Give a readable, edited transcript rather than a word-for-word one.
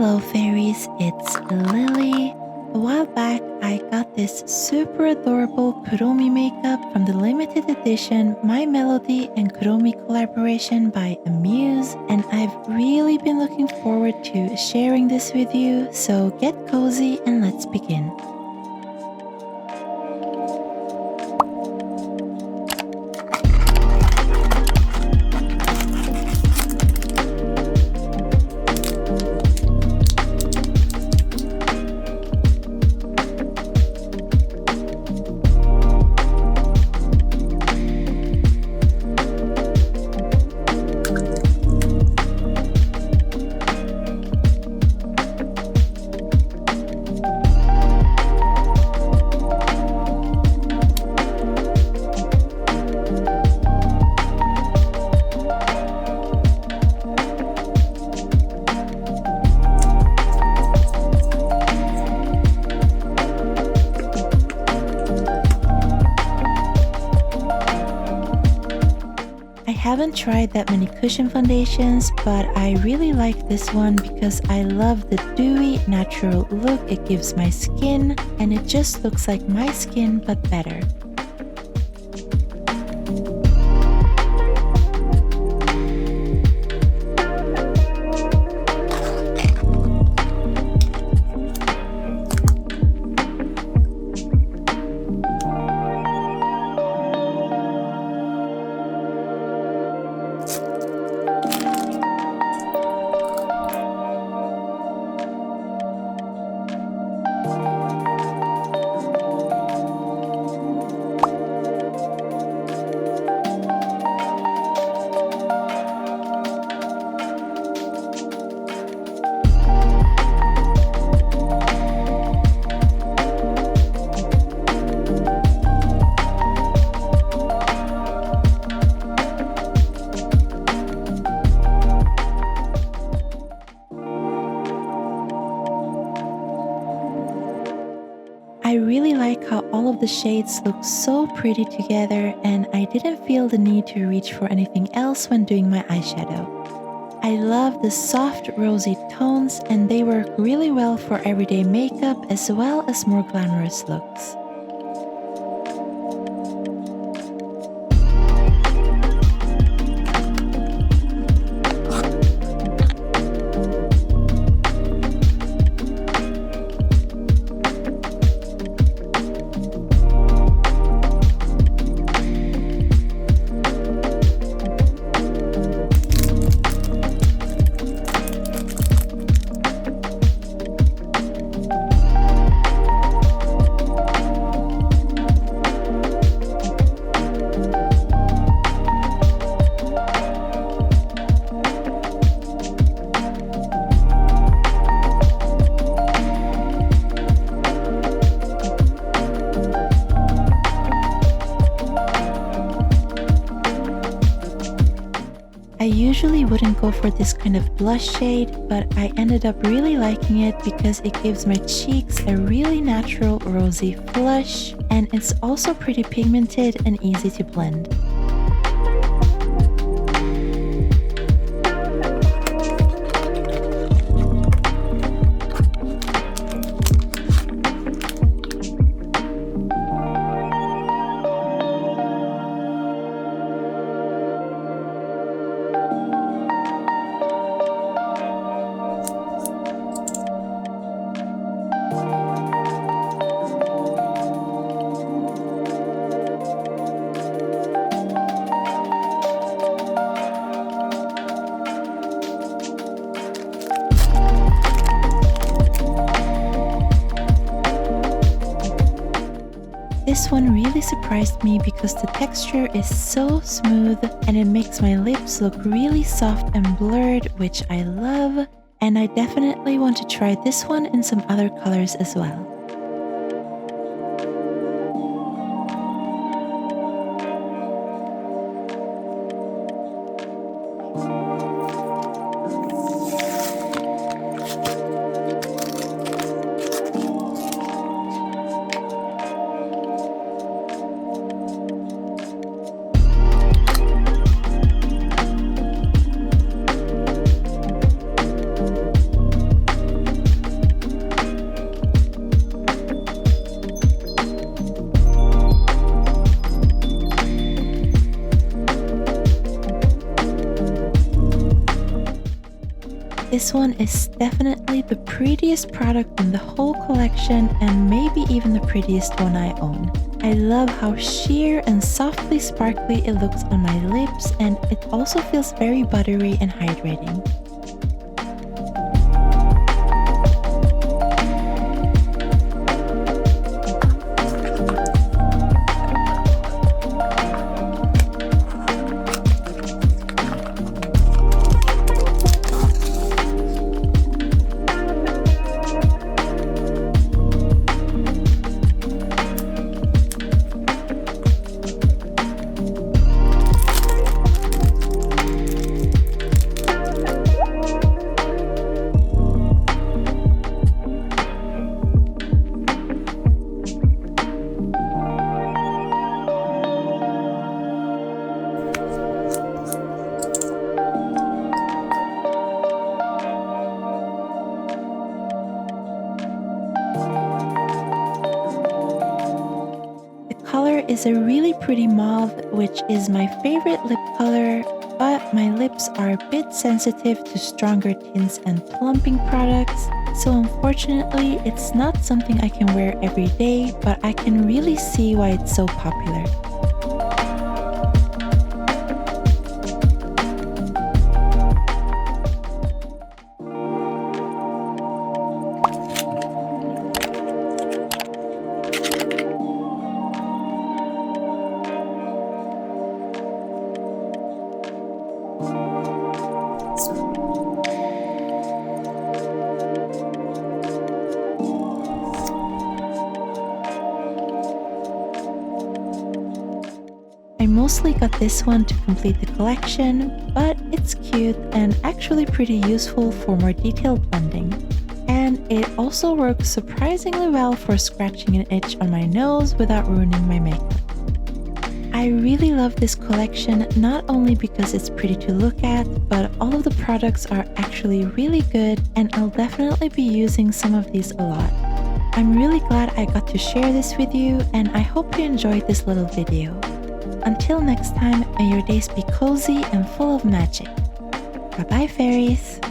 Hello fairies, it's Lily. A while back, I got this super adorable Kuromi makeup from the limited edition My Melody and Kuromi collaboration by AMUSE, and I've really been looking forward to sharing this with you, so get cozy and let's begin. I haven't tried that many cushion foundations, but I really like this one because I love the dewy, natural look it gives my skin, and it just looks like my skin but better. I really like how all of the shades look so pretty together, and I didn't feel the need to reach for anything else when doing my eyeshadow. I love the soft rosy tones, and they work really well for everyday makeup as well as more glamorous looks. I usually wouldn't go for this kind of blush shade, but I ended up really liking it because it gives my cheeks a really natural rosy flush, and it's also pretty pigmented and easy to blend. This one really surprised me because the texture is so smooth and it makes my lips look really soft and blurred, which I love, and I definitely want to try this one in some other colors as well. This one is definitely the prettiest product in the whole collection and maybe even the prettiest one I own. I love how sheer and softly sparkly it looks on my lips, and it also feels very buttery and hydrating. Color is a really pretty mauve, which is my favorite lip color, but my lips are a bit sensitive to stronger tints and plumping products, so unfortunately it's not something I can wear every day, but I can really see why it's so popular. I mostly got this one to complete the collection, but it's cute and actually pretty useful for more detailed blending. And it also works surprisingly well for scratching an itch on my nose without ruining my makeup. I really love this collection not only because it's pretty to look at, but all of the products are actually really good and I'll definitely be using some of these a lot. I'm really glad I got to share this with you and I hope you enjoyed this little video. Until next time, may your days be cozy and full of magic. Bye bye, fairies!